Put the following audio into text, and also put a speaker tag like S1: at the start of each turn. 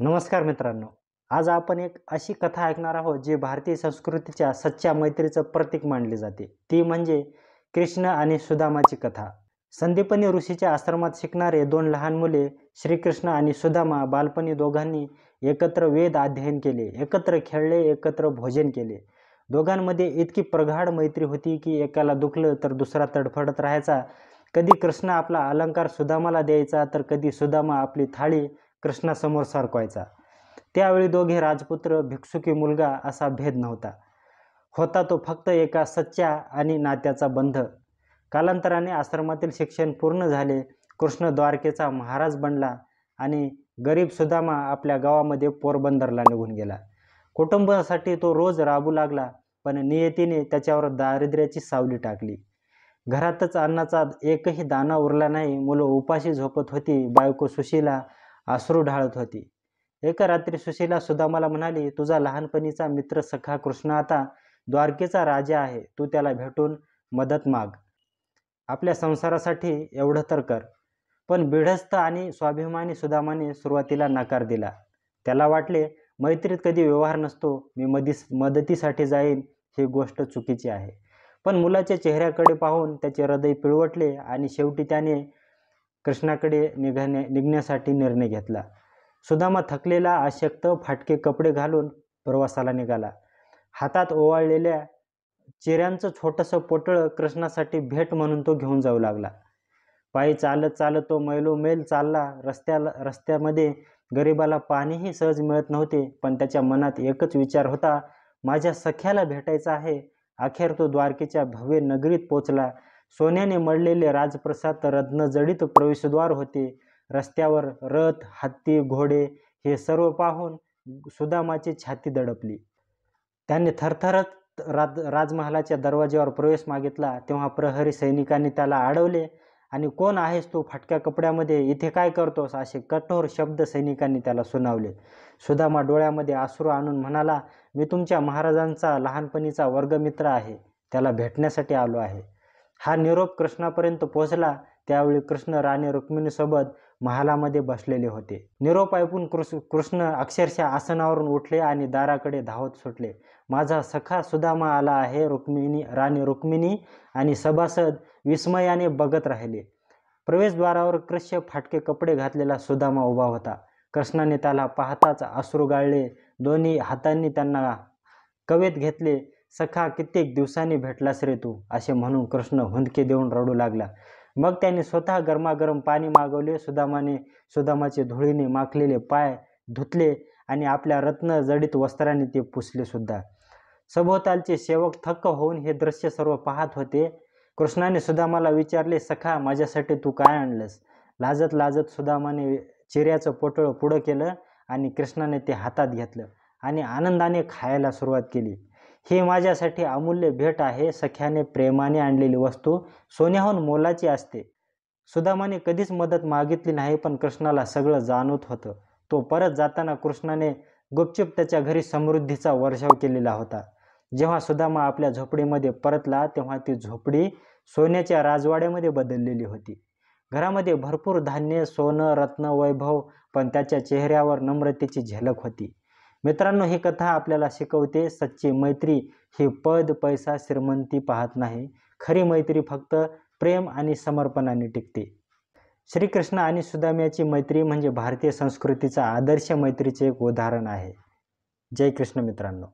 S1: नमस्कार मित्रांनो. आज आपण एक अशी कथा ऐकणार आहोत जी भारतीय संस्कृतीच्या सच्च्या मैत्रीचं प्रतीक मानली जाते. ती म्हणजे कृष्ण आणि सुदामाची कथा. संदीपनी ऋषीच्या आश्रमात शिकणारे दोन लहान मुले श्रीकृष्ण आणि सुदामा बालपणी दोघांनी एकत्र वेद अध्ययन केले, एकत्र खेळले, एकत्र भोजन केले. दोघांमध्ये इतकी प्रगाढ मैत्री होती की एकाला दुखलं तर दुसरा तडफडत राहायचा. कधी कृष्ण आपला अलंकार सुदामाला द्यायचा तर कधी सुदामा आपली थाळी कृष्णासमोर सरकवायचा. त्यावेळी दोघे राजपुत्र भिक्षुकी मुलगा असा भेद नव्हता. होता तो फक्त एका सच्च्या आणि नात्याचा बंध. कालांतराने आश्रमातील शिक्षण पूर्ण झाले. कृष्ण द्वारकेचा महाराज बनला आणि गरीब सुदामा आपल्या गावामध्ये पोरबंदरला निघून गेला. कुटुंबासाठी तो रोज राबू लागला, पण नियतीने त्याच्यावर दारिद्र्याची सावली टाकली. घरातच अन्नाचा एकही दाणा उरला नाही. मुलं उपाशी झोपत होती. बायको सुशीला अश्रू ढाळत होती. एका रात्री सुशीला सुदामाला म्हणाली, तुझा लहानपणीचा मित्र सखा कृष्ण आता द्वारकेचा राजा आहे. तू त्याला भेटून मदत माग. आपल्या संसारासाठी एवढं तर कर. पण बिढस्त आणि स्वाभिमानी सुदामाने सुरुवातीला नकार दिला. त्याला वाटले, मैत्रीत कधी व्यवहार नसतो. मी मदतीसाठी जाईन ही गोष्ट चुकीची आहे. पण मुलाच्या चेहऱ्याकडे पाहून त्याचे हृदय पिळवटले आणि शेवटी त्याने कृष्णाकडे निघण्यासाठी निर्णय घेतला. सुदामा थकलेला, अशक्त, फाटके कपडे घालून प्रवासाला निघाला. हातात ओवाळलेल्या चिऱ्यांचं छोटंसं पोटळं कृष्णासाठी भेट म्हणून तो घेऊन जाऊ लागला. पायी चालत चालत तो मैलोमैल चालला. रस्त्यामध्ये गरिबाला पाणीही सहज मिळत नव्हते, पण त्याच्या मनात एकच विचार होता, माझ्या सख्याला भेटायचं आहे. अखेर तो द्वारकेच्या भव्य नगरीत पोचला. सोन्याने मढलेले राजप्रसाद, रत्नजडित प्रवेशद्वार होते. रस्त्यावर रथ, हत्ती, घोडे हे सर्व पाहून सुदामाची छाती दडपली. त्याने थरथरत राजमहालाच्या दरवाज्यावर प्रवेश मागितला. तेव्हा प्रहरी सैनिकांनी त्याला अडवले आणि कोण आहेस तू फाटक्या कपड्यामध्ये, इथे काय करतोस, असे कठोर शब्द सैनिकांनी त्याला सुनावले. सुदामा डोळ्यामध्ये अश्रू आणून म्हणाला, मी तुमच्या महाराजांचा लहानपणीचा वर्गमित्र आहे. त्याला भेटण्यासाठी आलो आहे. हा निरोप कृष्णापर्यंत पोहोचला. त्यावेळी कृष्ण राणी रुक्मिणीसोबत महालामध्ये बसलेले होते. निरोप ऐकून कृष्ण अक्षरशः आसनावरून उठले आणि दाराकडे धावत सुटले. माझा सखा सुदामा आला आहे. राणी रुक्मिणी आणि सभासद विस्मयाने बघत राहिले. प्रवेशद्वारावर कृष्ण फाटके कपडे घातलेला सुदामा उभा होता. कृष्णाने त्याला पाहताच अश्रू गाळले. दोन्ही हातांनी त्यांना कवेत घेतले. सखा, कित्येक दिवसांनी भेटलास रे तू, असे म्हणून कृष्ण हुंदके देऊन रडू लागला. मग त्याने स्वतः गरमागरम पाणी मागवले. सुदामाचे धुळीने माखलेले पाय धुतले आणि आपल्या रत्न जडित वस्त्राने ते पुसले सुद्धा. सभोवतालचे सेवक थक्क होऊन हे दृश्य सर्व पाहत होते. कृष्णाने सुदामाला विचारले, सखा, माझ्यासाठी तू काय आणलंस? लाजत लाजत सुदामाने चिऱ्याचं पोटळ पुढं केलं आणि कृष्णाने ते हातात घेतलं आणि आनंदाने खायला सुरुवात केली. ही माझ्यासाठी अमूल्य भेट आहे. सख्याने प्रेमाने आणलेली वस्तू सोन्याहून मोलाची असते. सुदामाने कधीच मदत मागितली नाही, पण कृष्णाला सगळं जाणवत होतं. तो परत जाताना कृष्णाने गुपचूप त्याच्या घरी समृद्धीचा वर्षाव केलेला होता. जेव्हा सुदामा आपल्या झोपडीमध्ये परतला तेव्हा ती झोपडी सोन्याच्या राजवाड्यामध्ये बदललेली होती. घरामध्ये भरपूर धान्य, सोनं, रत्न, वैभव, पण त्याच्या चेहऱ्यावर नम्रतेची झलक होती. मित्रांनो, ही कथा आपल्याला शिकवते, सच्ची मैत्री ही पद, पैसा, श्रीमंती पाहत नाही. खरी मैत्री फक्त प्रेम आणि समर्पणाने टिकते. श्रीकृष्ण आणि सुदाम्याची मैत्री म्हणजे भारतीय संस्कृतीचा आदर्श मैत्रीचे एक उदाहरण आहे. जय कृष्ण मित्रांनो.